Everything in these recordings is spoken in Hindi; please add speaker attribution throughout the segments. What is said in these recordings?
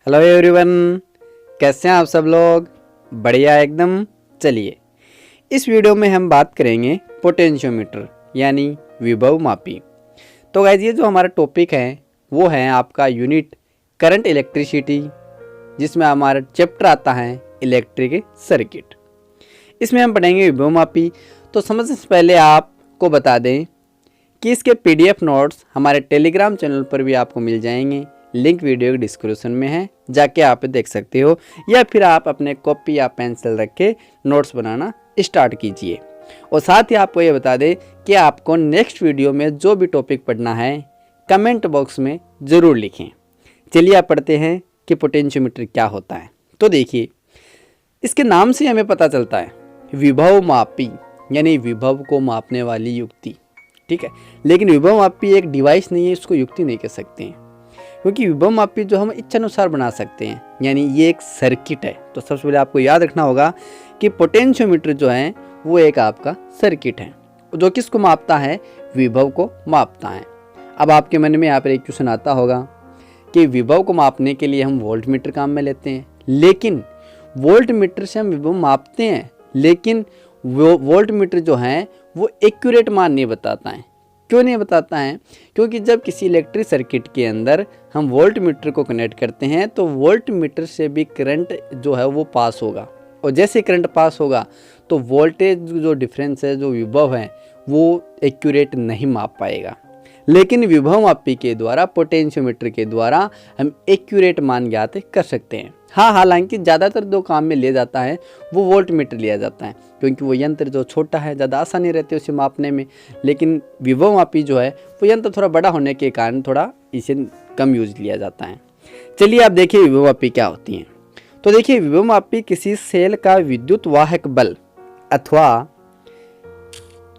Speaker 1: हेलो एवरीवन, कैसे हैं आप सब लोग? बढ़िया एकदम। चलिए, इस वीडियो में हम बात करेंगे पोटेंशियोमीटर यानी विभव मापी। तो गाइस, ये जो हमारा टॉपिक है वो है आपका यूनिट करंट इलेक्ट्रिसिटी, जिसमें हमारा चैप्टर आता है इलेक्ट्रिक सर्किट। इसमें हम पढ़ेंगे विभव मापी। तो समझने से पहले आपको बता दें कि इसके PDF नोट्स हमारे टेलीग्राम चैनल पर भी आपको मिल जाएंगे। लिंक वीडियो के डिस्क्रिप्शन में है, जाके आप देख सकते हो, या फिर आप अपने कॉपी या पेंसिल रख के नोट्स बनाना स्टार्ट कीजिए। और साथ ही आपको ये बता दें कि आपको नेक्स्ट वीडियो में जो भी टॉपिक पढ़ना है कमेंट बॉक्स में ज़रूर लिखें। चलिए आप पढ़ते हैं कि पोटेंशियोमीटर क्या होता है। तो देखिए, इसके नाम से हमें पता चलता है विभव मापी यानी विभव को मापने वाली युक्ति। ठीक है, लेकिन विभव मापी एक डिवाइस नहीं है, इसको युक्ति नहीं कह सकते हैं, क्योंकि विभव मापी जो हम इच्छानुसार बना सकते हैं, यानी ये एक सर्किट है। तो सबसे पहले आपको याद रखना होगा कि पोटेंशियोमीटर जो है वो एक आपका सर्किट है जो किसको मापता है? विभव को मापता है। अब आपके मन में यहाँ पर एक क्वेश्चन आता होगा कि विभव को मापने के लिए हम वोल्ट मीटर काम में लेते हैं, लेकिन वोल्ट मीटर से हम विभव मापते हैं, लेकिन वोल्ट मीटर जो है वो एक्यूरेट मान नहीं बताता है। क्यों नहीं बताता है? क्योंकि जब किसी इलेक्ट्रिक सर्किट के अंदर हम वोल्ट मीटर को कनेक्ट करते हैं तो वोल्ट मीटर से भी करंट जो है वो पास होगा, और जैसे करंट पास होगा तो वोल्टेज जो डिफरेंस है, जो विभव है, वो एक्यूरेट नहीं माप पाएगा। लेकिन विभव मापी के द्वारा, पोटेंशियोमीटर के द्वारा हम एक्यूरेट मान ज्ञात कर सकते हैं। हाँ, हालांकि ज़्यादातर जो काम में लिया जाता है वो वोल्ट मीटर लिया जाता है, क्योंकि वो यंत्र जो छोटा है, ज़्यादा आसानी रहती है उसे मापने में। लेकिन विभव मापी जो है वो यंत्र थोड़ा बड़ा होने के कारण थोड़ा इसे कम यूज लिया जाता है। चलिए आप देखिए विभव मापी क्या होती है। तो देखिए, विभव मापी किसी सेल का विद्युत वाहक बल अथवा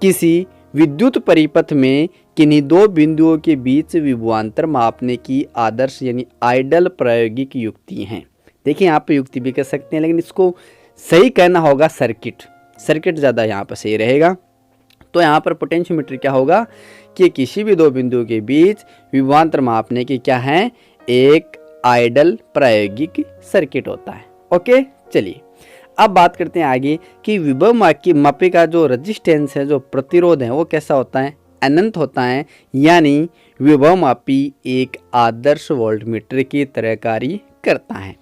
Speaker 1: किसी विद्युत परिपथ में किन्हीं दो बिंदुओं के बीच विभवांतर मापने की आदर्श यानी आइडल प्रायोगिक युक्ति हैं। देखिए, यहाँ पे युक्ति भी कह सकते हैं, लेकिन इसको सही कहना होगा सर्किट। सर्किट ज़्यादा यहाँ पर सही रहेगा। तो यहाँ पर पोटेंशियोमीटर क्या होगा कि किसी भी दो बिंदुओं के बीच विभवांतर मापने की क्या है? एक आइडल प्रायोगिक सर्किट होता है। ओके, चलिए अब बात करते हैं आगे कि विभव मापी का जो रजिस्टेंस है, जो प्रतिरोध है, वो कैसा होता है? अनंत होता है। यानी विभव मापी एक आदर्श वोल्टमीटर की तरह कार्य करता है।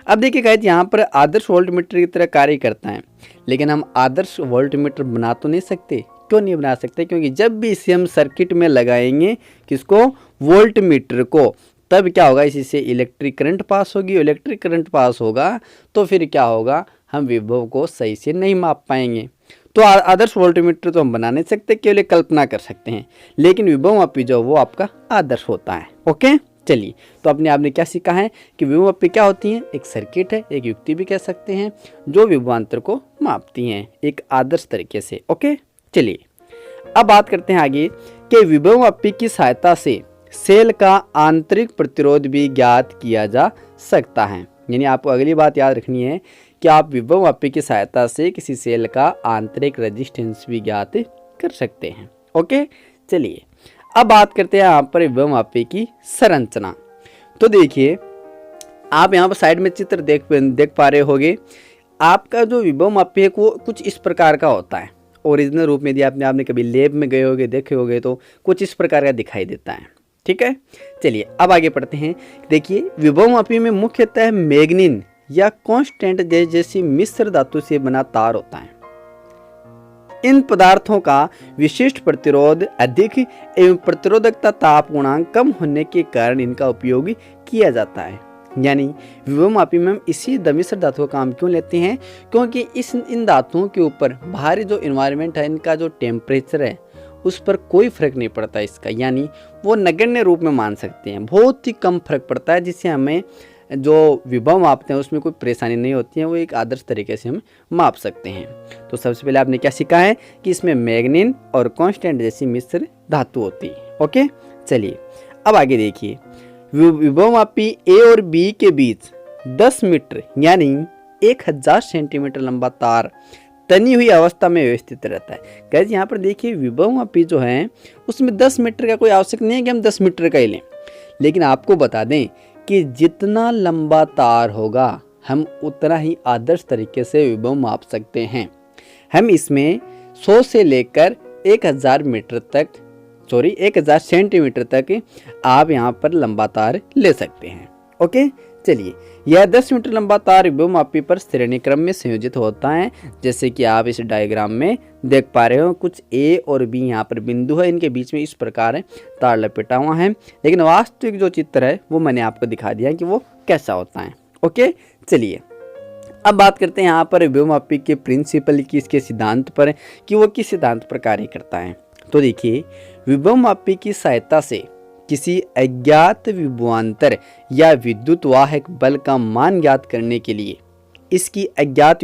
Speaker 1: अब देखिए गाइस, यहाँ पर आदर्श वोल्टमीटर की तरह कार्य करता है, लेकिन हम आदर्श वोल्टमीटर बना तो नहीं सकते। क्यों नहीं बना सकते? क्योंकि जब भी इसे हम सर्किट में लगाएंगे, किसको? वोल्टमीटर को, तब क्या होगा? इसी से इलेक्ट्रिक करंट पास होगी। इलेक्ट्रिक करंट पास होगा तो फिर क्या होगा? हम विभव को सही से नहीं माप पाएंगे। तो आदर्श वोल्टमीटर तो हम बना नहीं सकते, केवल कल्पना कर सकते हैं, लेकिन विभव मापी जो वो आपका आदर्श होता है। ओके, चलिए, तो अपने आपने क्या सीखा है कि विभव मापी क्या होती है? एक सर्किट है, एक युक्ति भी कह सकते हैं, जो विभवांतर को मापती हैं एक आदर्श तरीके से। ओके, चलिए अब बात करते हैं आगे कि विभव मापी की सहायता से सेल का आंतरिक प्रतिरोध भी ज्ञात किया जा सकता है। यानी आपको अगली बात याद रखनी है कि आप विभव मापी की सहायता से किसी सेल का आंतरिक रेजिस्टेंस भी ज्ञात कर सकते हैं। ओके, चलिए अब बात करते हैं यहाँ पर विभव मापी की संरचना। तो देखिए, आप यहाँ पर साइड में चित्र देख पा रहे होंगे। आपका जो विभव मापी है वो कुछ इस प्रकार का होता है। ओरिजिनल रूप में यदि आपने कभी लैब में गए होगे, देखे होगे, तो कुछ इस प्रकार का दिखाई देता है। ठीक है, चलिए अब आगे पढ़ते हैं। देखिए, विभव मापी में मुख्यतः मैग्नीन या कांस्टेंट जैसी मिश्र धातु से बना तार होता है। इन पदार्थों का विशिष्ट प्रतिरोध अधिक एवं प्रतिरोधकता ताप गुणांक कम होने के कारण इनका उपयोग किया जाता है। यानी विभव मापी में हम इसी मिश्र धातु का काम क्यों लेते हैं? क्योंकि इन धातुओं के ऊपर बाहरी जो इन्वायरमेंट है, इनका जो टेम्परेचर है, उस पर कोई फर्क नहीं पड़ता इसका। यानी वो नगण्य रूप में मान सकते हैं, बहुत ही कम फर्क पड़ता है, जिससे हमें जो विभव मापते हैं उसमें कोई परेशानी नहीं होती है। वो एक आदर्श तरीके से हम माप सकते हैं। तो सबसे पहले आपने क्या सीखा है कि इसमें मैग्नीन और कांस्टेंट जैसी मिश्र धातु होती है। ओके, चलिए अब आगे देखिए। विभव मापी ए और बी के बीच 10 मीटर यानी 1000 सेंटीमीटर लंबा तार तनी हुई अवस्था में व्यवस्थित रहता है। गाइस, यहाँ पर देखिए, विभव मापी जो है उसमें 10 मीटर का कोई आवश्यक नहीं है कि हम 10 मीटर का ही लें, लेकिन आपको बता दें कि जितना लंबा तार होगा हम उतना ही आदर्श तरीके से विभव माप सकते हैं। हम इसमें 100 से लेकर 1000 मीटर तक 1000 सेंटीमीटर तक आप यहाँ पर लंबा तार ले सकते हैं। ओके, चलिए, यह 10 मीटर लंबा तार विभव मापी पर श्रेणी क्रम में संयोजित होता है। जैसे कि आप इस डायग्राम में देख पा रहे हो, कुछ ए और बी यहाँ पर बिंदु है, इनके बीच में इस प्रकार तार लपेटा हुआ है, लेकिन वास्तविक जो चित्र है वो मैंने आपको दिखा दिया कि वो कैसा होता है। ओके, चलिए अब बात करते हैं यहाँ पर विभव मापी के प्रिंसिपल की, इसके सिद्धांत पर, कि वो किस सिद्धांत पर कार्य करता है। तो देखिए, विभव मापी की सहायता से किसी अज्ञात विभवांतर या विद्युत वाहक बल का मान ज्ञात करने के लिए इसकी अज्ञात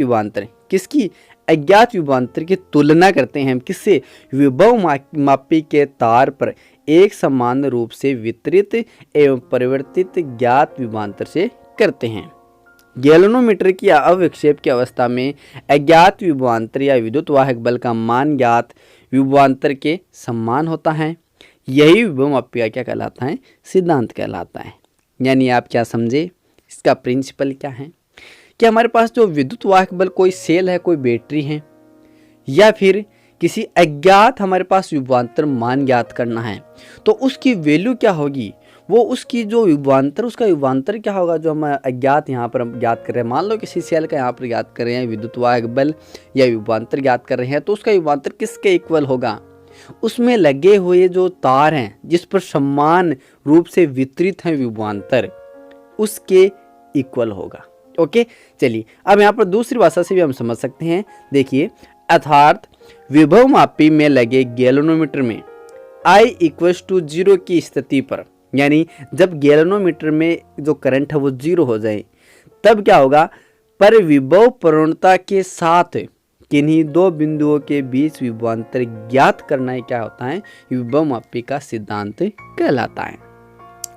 Speaker 1: विभवांतर की तुलना करते हैं हम किससे, विभव मापी के तार पर एक समान रूप से वितरित एवं परिवर्तित ज्ञात विभवांतर से करते हैं। गैल्वेनोमीटर की अवक्षेप की अवस्था में अज्ञात विभवांतर या विद्युत वाहक बल का मान ज्ञात विभवांतर के समान होता है। यही विभव मापी का क्या कहलाता है, सिद्धांत कहलाता है। यानी आप क्या समझे, इसका प्रिंसिपल क्या है कि हमारे पास जो विद्युत वाहक बल कोई सेल है, कोई बैटरी है, या फिर किसी अज्ञात हमारे पास विभवांतर मान ज्ञात करना है, तो उसकी वैल्यू क्या होगी, वो उसकी जो विभवांतर, उसका विभवांतर क्या होगा जो हम अज्ञात यहाँ पर हम ज्ञात कर रहे हैं। मान लो किसी सेल का यहाँ पर ज्ञात कर रहे हैं विद्युत वाहक बल या विभवांतर ज्ञात कर रहे हैं, तो उसका विभवांतर किसके इक्वल होगा, उसमें लगे हुए जो तार हैं जिस पर समान रूप से वितरित हैं विभवांतर, उसके इक्वल होगा। ओके, चलिए अब यहाँ पर दूसरी भाषा से भी हम समझ सकते हैं। देखिए, अर्थात विभव मापी में लगे गैल्वेनोमीटर में I = 0 की स्थिति पर, यानी जब गैल्वेनोमीटर में जो करंट है वो 0 हो जाए, तब क्या होगा, पर विभव प्रवणता के साथ किन्हीं दो बिंदुओं के बीच विभवांतर ज्ञात करना ही क्या होता है, विभव मापी का सिद्धांत कहलाता है।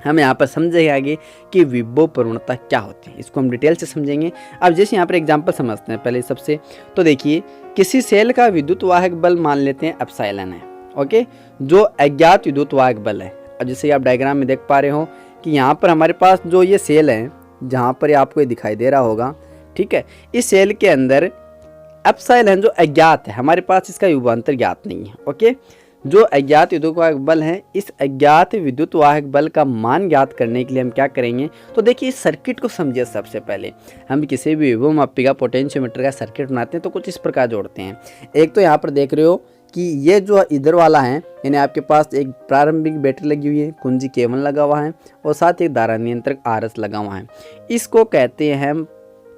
Speaker 1: हम यहाँ पर समझेंगे आगे कि विभव प्रवणता क्या होती है, इसको हम डिटेल से समझेंगे। अब जैसे यहाँ पर एग्जांपल समझते हैं पहले सबसे, तो देखिए, किसी सेल का विद्युत वाहक बल मान लेते हैं एप्सिलॉन है। ओके, जो अज्ञात विद्युत वाहक बल है। अब जैसे आप डायग्राम में देख पा रहे हो कि यहाँ पर हमारे पास जो ये सेल है, जहाँ पर आपको ये दिखाई दे रहा होगा, ठीक है, इस सेल के अंदर एप्सिलॉन जो अज्ञात है, हमारे पास इसका विभवांतर ज्ञात नहीं है। ओके, जो अज्ञात विद्युत वाहक बल है, इस अज्ञात विद्युत वाहक बल का मान ज्ञात करने के लिए हम क्या करेंगे, तो देखिए इस सर्किट को समझिए। सबसे पहले हम किसी भी विभव मापी का पोटेंशियोमीटर का सर्किट बनाते हैं तो कुछ इस प्रकार जोड़ते हैं। एक तो यहाँ पर देख रहे हो कि ये जो इधर वाला है, यानी आपके पास एक प्रारंभिक बैटरी लगी हुई है, कुंजी K1 लगा हुआ है, और साथ ही धारा नियंत्रक RS लगा हुआ है। इसको कहते हैं हम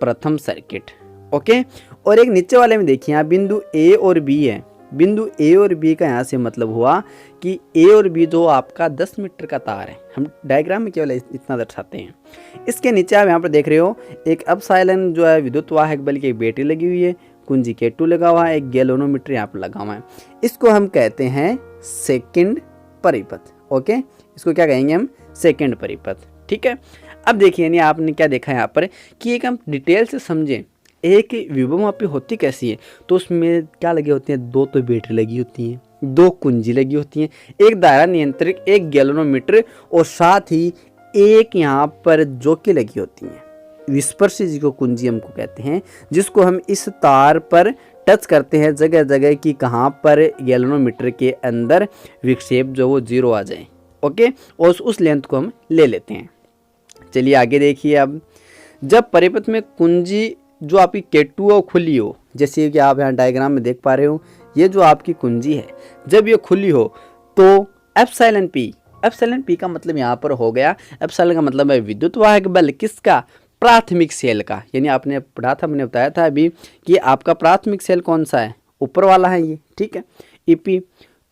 Speaker 1: प्रथम सर्किट। ओके, और एक नीचे वाले में देखिए, यहाँ बिंदु A और B है। बिंदु A और B का यहाँ से मतलब हुआ कि A और B जो आपका 10 मीटर का तार है, हम डायग्राम में केवल इतना दर्शाते हैं। इसके नीचे आप यहाँ पर देख रहे हो एक एप्सिलॉन जो है विद्युत वाहक बल की एक बैटरी लगी हुई है, कुंजी K2 लगा हुआ है, एक गैल्वेनोमीटर यहाँ पर लगा हुआ है। इसको हम कहते हैं सेकंड परिपथ। ओके, इसको क्या कहेंगे हम, सेकंड परिपथ। ठीक है, अब देखिए, यानी आपने क्या देखा यहाँ पर कि एक हम डिटेल से समझें एक विभव मापी होती कैसी है, तो उसमें क्या लगे होते हैं, दो तो बैटरी लगी होती हैं, दो कुंजी लगी होती हैं, एक दायरा नियंत्रक, एक गैल्वेनोमीटर, और साथ ही एक यहाँ पर जोकी लगी होती हैं, विस्पर्शी जिसको कुंजी हमको कहते हैं, जिसको हम इस तार पर टच करते हैं जगह जगह की कहाँ पर गैल्वेनोमीटर के अंदर विक्षेप जो वो 0 आ जाए। ओके, और उस लेंथ को हम ले लेते हैं। चलिए आगे देखिए, अब जब परिपथ में कुंजी जो आपकी K2 हो खुली हो, जैसे कि आप यहाँ डायग्राम में देख पा रहे हो, ये जो आपकी कुंजी है जब ये खुली हो तो एप्सिलॉन P का मतलब यहाँ पर हो गया, एप्सिलॉन का मतलब है विद्युत वाहक बल किसका, प्राथमिक सेल का। यानी आपने पढ़ा था, मैंने बताया था अभी कि आपका प्राथमिक सेल कौन सा है, ऊपर वाला है ये, ठीक है, EP।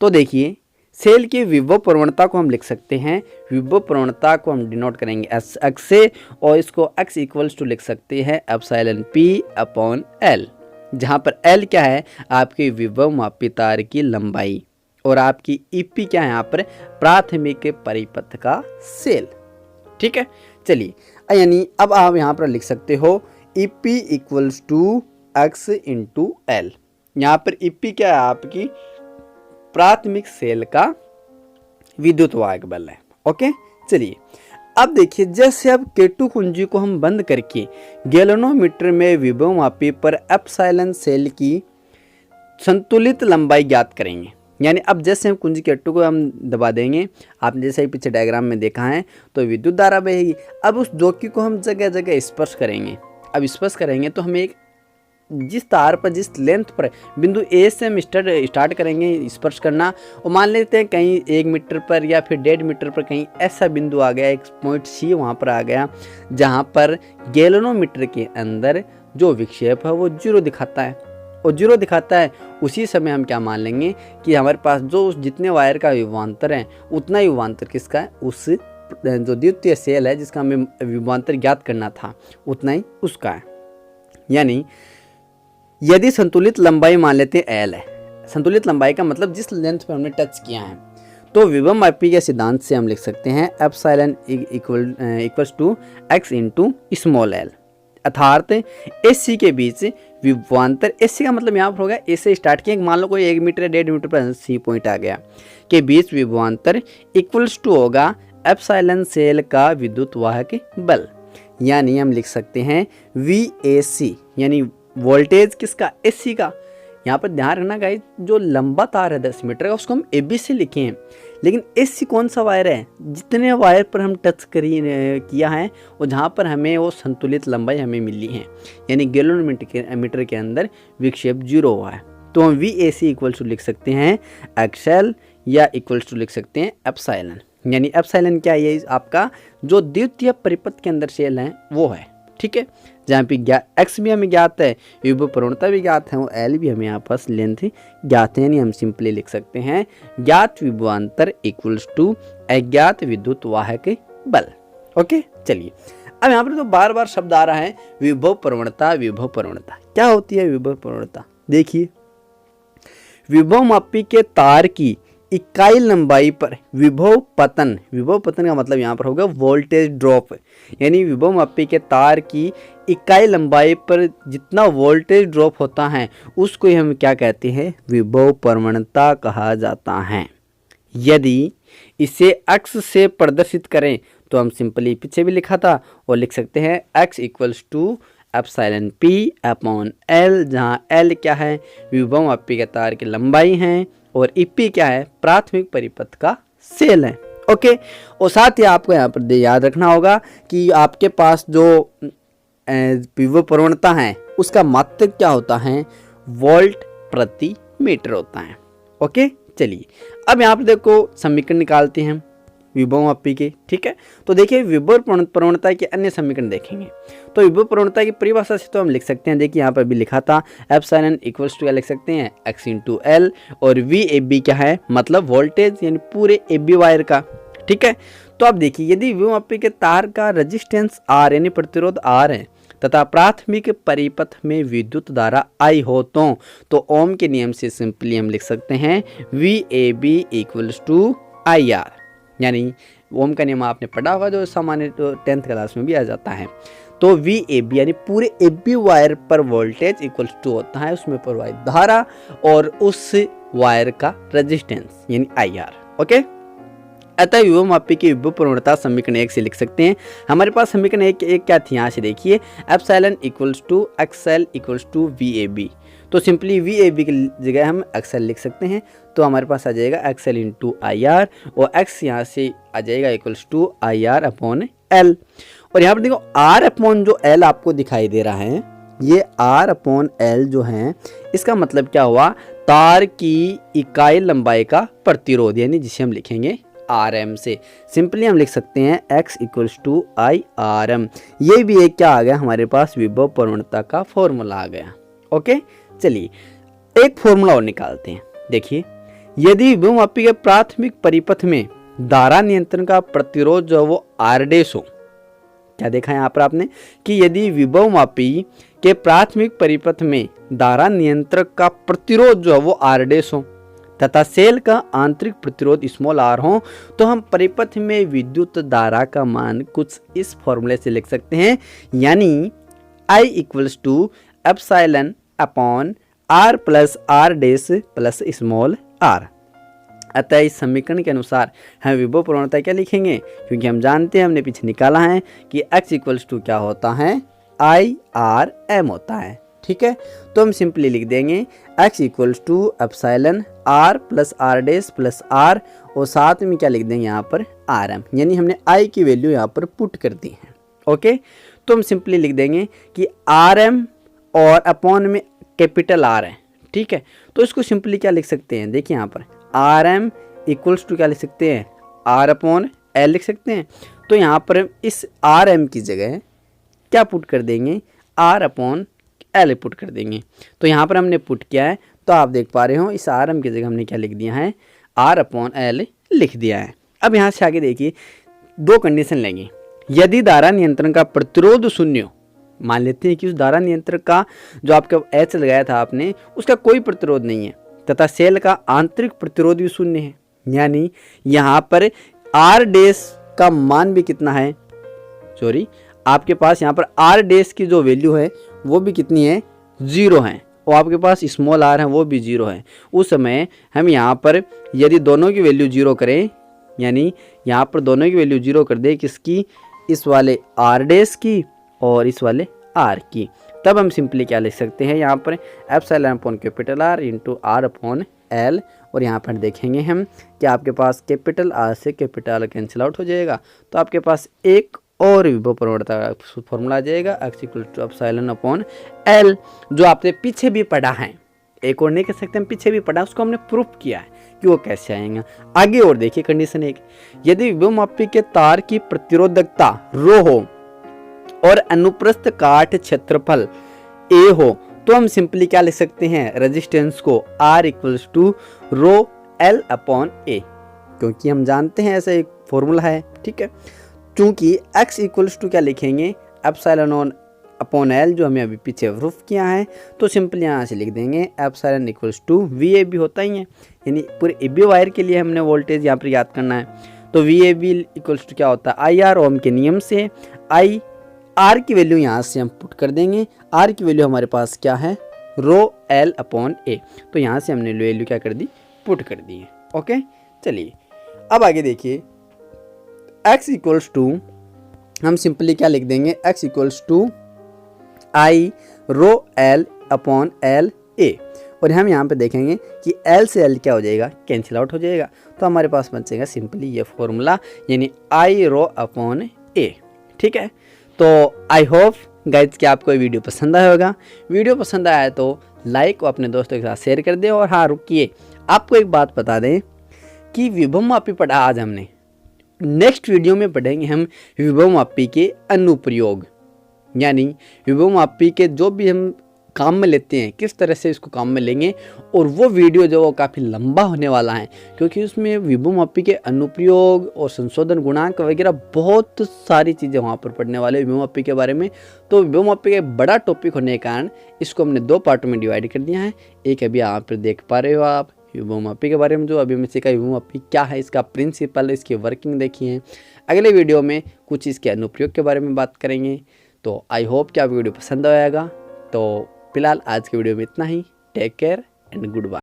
Speaker 1: तो देखिए, सेल की विभव प्रवणता को हम लिख सकते हैं, विभव प्रवणता को हम डिनोट करेंगे x से, और इसको x = लिख सकते हैं एप्सिलॉन P/L, जहाँ पर L क्या है, आपकी विभव मापी तार की लंबाई, और आपकी EP क्या है, यहाँ पर प्राथमिक परिपथ का सेल। ठीक है, चलिए, यानी अब आप यहाँ पर लिख सकते हो EP = x × L। यहाँ पर EP क्या है, आपकी प्राथमिक सेल का विद्युत वाहक बल है। ओके, चलिए अब देखिए जैसे अब K2 कुंजी को हम बंद करके गैल्वेनोमीटर में विभव मापी पर एप्सिलॉन सेल की संतुलित लंबाई ज्ञात करेंगे। यानी अब जैसे हम कुंजी K2 को हम दबा देंगे, आपने जैसे ही पीछे डायग्राम में देखा है, तो विद्युत धारा बहेगी। अब उस जोकी को हम जगह जगह स्पर्श करेंगे। अब स्पर्श करेंगे तो हमें एक जिस तार पर जिस लेंथ पर बिंदु ए से हम स्टार्ट करेंगे स्पर्श करना, और मान लेते हैं कहीं 1 मीटर पर या फिर 1.5 मीटर पर कहीं ऐसा बिंदु आ गया, एक पॉइंट सी वहाँ पर आ गया जहाँ पर गैल्वेनोमीटर के अंदर जो विक्षेप है वो 0 दिखाता है, और 0 दिखाता है। उसी समय हम क्या मान लेंगे कि हमारे पास जो जितने वायर का विभवांतर है उतना ही विभवांतर किसका है, उस जो द्वितीय सेल है जिसका हमें विभवांतर ज्ञात करना था उतना ही उसका है। यानी यदि संतुलित लंबाई मान लेते हैं एल है, संतुलित लंबाई का मतलब जिस लेंथ पर हमने टच किया है, तो विभव मापी के सिद्धांत से हम लिख सकते हैं epsilon equals to x into small l, अर्थात एसी के बीच विभवांतर, एसी का मतलब यहाँ पर होगा ए से स्टार्ट किया, मान लो कोई 1 मीटर या 1.5 मीटर पर सी पॉइंट आ गया, के बीच विभवांतर इक्वल्स टू होगा एप्सिलॉन सेल का विद्युत वाहक बल। यानी हम लिख सकते हैं VAC, यानी वोल्टेज किसका, एसी का। यहाँ पर ध्यान रखना गाइस, जो लंबा तार है 10 मीटर का उसको हम AB से लिखे हैं, लेकिन एसी कौन सा वायर है, जितने वायर पर हम टच किया है और जहाँ पर हमें वो संतुलित लंबाई हमें मिली है, यानी गैल्वेनोमीटर के अंदर विक्षेप 0 हुआ है, तो हम VAC इक्वल्स टू लिख सकते हैं XL या इक्वल्स टू लिख सकते हैं एप्सिलॉन। यानी एप्सिलॉन क्या है, आपका जो द्वितीय परिपथ के अंदर सेल है वो है, ठीक है। जहाँ पे एक्स भी हमें ज्ञात है, विभव प्रवणता भी ज्ञात है, और एल भी हमें यहाँ पर लेंथ ज्ञात है। यानी हम सिंपली लिख सकते हैं ज्ञात विभवांतर इक्वल्स टू अज्ञात विद्युत वाहक बल। ओके, चलिए अब यहाँ पर तो बार बार शब्द आ रहा है विभव प्रवणता। विभव प्रवणता क्या होती है? विभव प्रवणता देखिए, विभव मापी के तार की इकाई लंबाई पर विभव पतन, विभव पतन का मतलब यहाँ पर होगा वोल्टेज ड्रॉप, यानी विभव मापी के तार की इकाई लंबाई पर जितना वोल्टेज ड्रॉप होता है उसको हम क्या कहते हैं? विभव प्रवणता कहा जाता है। यदि इसे अक्ष से प्रदर्शित करें तो हम सिंपली पीछे भी लिखा था और लिख सकते हैं x equals to epsilon P upon L, जहाँ L क्या है? विभव मापी के तार की लंबाई है, और EP क्या है? प्राथमिक परिपथ का सेल है। ओके, और साथ ही आपको यहाँ पर याद रखना होगा कि आपके पास जो विभव प्रवणता है उसका मात्रक क्या होता है? वोल्ट प्रति मीटर होता है। ओके, चलिए अब यहाँ पर देखो समीकरण निकालते हैं विभव मापी के, ठीक है। तो देखिए विभव प्रवणता के अन्य समीकरण देखेंगे तो विभव प्रवणता की परिभाषा से तो हम लिख सकते हैं, देखिए यहाँ पर भी लिखा था एप्सिलॉन इक्वल्स टू क्या लिख सकते हैं? x इंटू एल, और VAB क्या है? मतलब वोल्टेज, यानी पूरे AB वायर का, ठीक है। तो अब देखिए यदि विभव मापी के तार का रेजिस्टेंस R यानी प्रतिरोध R है तथा प्राथमिक परिपथ में विद्युत धारा I हो तो ओम के नियम से सिंपली हम लिख सकते हैं VAB इक्वल्स टू IR, यानी ओम का नियम आपने पढ़ा होगा जो सामान्य 10th क्लास में भी आ जाता है। तो VAB यानी पूरे AB वायर पर वोल्टेज इक्वल्स टू होता है उसमें प्रवाहित धारा और उस वायर का रेजिस्टेंस यानी IR। ओके, अतः विभव मापी की विभव प्रवणता समीकरण 1 से लिख सकते हैं। हमारे पास समीकरण एक क्या थी? यहाँ से देखिए epsilon equals to XL equals to VAB, तो सिंपली VAB की जगह हम XL लिख सकते हैं, तो हमारे पास आ जाएगा XL इंटू IR, और X यहाँ से आ जाएगा equals to IR upon L। और यहाँ पर देखो R अपॉन जो L आपको दिखाई दे रहा है, ये R अपॉन L जो है इसका मतलब क्या हुआ? तार की इकाई लंबाई का प्रतिरोध, यानी जिसे हम लिखेंगे RM से। सिंपली हम लिख सकते हैं X इक्वल्स टू IRM। ये भी एक क्या आ गया हमारे पास? विभव प्रवणता का फॉर्मूला आ गया। ओके, चलिए एक फॉर्मूला और निकालते हैं। देखिए यदि विभव मापी के प्राथमिक परिपथ में धारा नियंत्रण का प्रतिरोध जो है वो R' हो, क्या देखा यहाँ पर आपने कि यदि विभव मापी के प्राथमिक परिपथ में धारा नियंत्रक का प्रतिरोध जो है वो R' हो तथा सेल का आंतरिक प्रतिरोध स्मॉल r हो, तो हम परिपथ में विद्युत धारा का मान कुछ इस फॉर्मूले से लिख सकते हैं, यानी I equals to epsilon upon R plus R dash plus small r। अतः इस समीकरण के अनुसार हम विभव प्रवणता क्या लिखेंगे, क्योंकि हम जानते हैं, हमने पीछे निकाला है कि x इक्वल्स टू क्या होता है, IRM होता है। ठीक है, तो हम सिंपली लिख देंगे x equals to epsilon r plus r dash plus r और साथ में क्या लिख देंगे यहाँ पर RM, यानी हमने i की वैल्यू यहाँ पर पुट कर दी है। ओके, तो हम सिंपली लिख देंगे कि RM और अपॉन में कैपिटल R है। ठीक है, तो इसको सिंपली क्या लिख सकते हैं, देखिए यहाँ पर RM इक्वल्स टू क्या लिख सकते हैं, R अपॉन L लिख सकते हैं। तो यहाँ पर इस RM की जगह क्या पुट कर देंगे, R अपॉन L पुट कर देंगे। तो यहाँ पर हमने पुट किया है, तो आप देख पा रहे हो इस RM की जगह हमने क्या लिख दिया है, R अपॉन L लिख दिया है। अब यहाँ से आगे देखिए, दो कंडीशन लेंगे। यदि धारा नियंत्रण का प्रतिरोध शून्य हो, मान लेते हैं कि उस धारा नियंत्रक का जो आपका H लगाया था आपने, उसका कोई प्रतिरोध नहीं है तथा सेल का आंतरिक प्रतिरोध भी शून्य है, यानी यहाँ पर R डैश का मान भी कितना है, सॉरी आपके पास यहाँ पर R डैश की जो वैल्यू है वो भी कितनी है, 0 है, और आपके पास स्मॉल r है वो भी 0 है। उस समय हम यहाँ पर यदि दोनों की वैल्यू 0 करें, यानी यहाँ पर दोनों की वैल्यू 0 कर दे, किसकी, इस वाले R डैश की और इस वाले R की, तब हम सिंपली क्या लिख सकते हैं, यहाँ पर epsilon upon capital R into R upon L, और यहाँ पर देखेंगे हम कि आपके पास कैपिटल R से कैपिटल R कैंसिल आउट हो जाएगा, तो आपके पास एक और विभव प्रवणता का फॉर्मूला आ जाएगा, x equal to epsilon upon L, जो आपने पीछे भी पढ़ा है, एक और नहीं कह सकते, हम पीछे भी पढ़ा, उसको हमने प्रूफ किया है कि वो कैसे आएगा। आगे और देखिए कंडीशन 1, यदि विभवमापी के तार की प्रतिरोधकता रो हो और अनुप्रस्थ काट क्षेत्रफल A हो, तो हम सिंपली क्या लिख सकते हैं, रेजिस्टेंस को R equals to rho L upon A, क्योंकि हम जानते हैं ऐसा एक फॉर्मूला है। ठीक है, चूंकि x इक्वल्स टू क्या लिखेंगे, एप्सिलॉन अपॉन L, जो हमें अभी पीछे प्रूफ किया है, तो सिंपली यहाँ से लिख देंगे एप्सिलॉन इक्वल्स टू VAB होता ही है, यानी पूरे AB वायर के लिए हमने वोल्टेज यहाँ पर याद करना है। तो VAB इक्वल्स टू क्या होता है, IR ओम के नियम से R की वैल्यू यहाँ से हम पुट कर देंगे, R की वैल्यू हमारे पास क्या है, रो L अपॉन A, तो यहाँ से हमने वैल्यू क्या कर दी, पुट कर दी है। ओके, चलिए अब आगे देखिए, x इक्वल्स टू हम सिंपली क्या लिख देंगे, x equals to I rho L upon L A, और हम यहाँ पे देखेंगे कि L से L क्या हो जाएगा, कैंसिल आउट हो जाएगा, तो हमारे पास बचेगा सिंपली ये फॉर्मूला, यानी I रो अपॉन A। ठीक है, तो आई होप गाइज कि आपको ये वीडियो पसंद आया होगा। वीडियो पसंद आया तो लाइक और अपने दोस्तों के साथ शेयर कर दें। और हाँ रुकिए, आपको एक बात बता दें कि विभवमापी पढ़ा आज हमने, नेक्स्ट वीडियो में पढ़ेंगे हम विभवमापी के अनुप्रयोग, यानी विभवमापी के जो भी हम काम में लेते हैं किस तरह से इसको काम में लेंगे, और वो वीडियो जो वो काफ़ी लंबा होने वाला है, क्योंकि उसमें विभवमापी के अनुप्रयोग और संशोधन गुणांक वगैरह बहुत सारी चीज़ें वहाँ पर पढ़ने वाले विभवमापी के बारे में। तो विभवमापी का बड़ा टॉपिक होने के कारण इसको हमने 2 पार्टों में डिवाइड कर दिया है। एक अभी यहाँ पर देख पा रहे हो आप विभवमापी के बारे में, जो अभी हमने सीखा विभवमापी क्या है, इसका प्रिंसिपल, इसकी वर्किंग देखी है। अगले वीडियो में कुछ इसके अनुप्रयोग के बारे में बात करेंगे। तो आई होप कि आपको वीडियो पसंद आएगा। तो फिलहाल आज के वीडियो में इतना ही। Take care and good bye.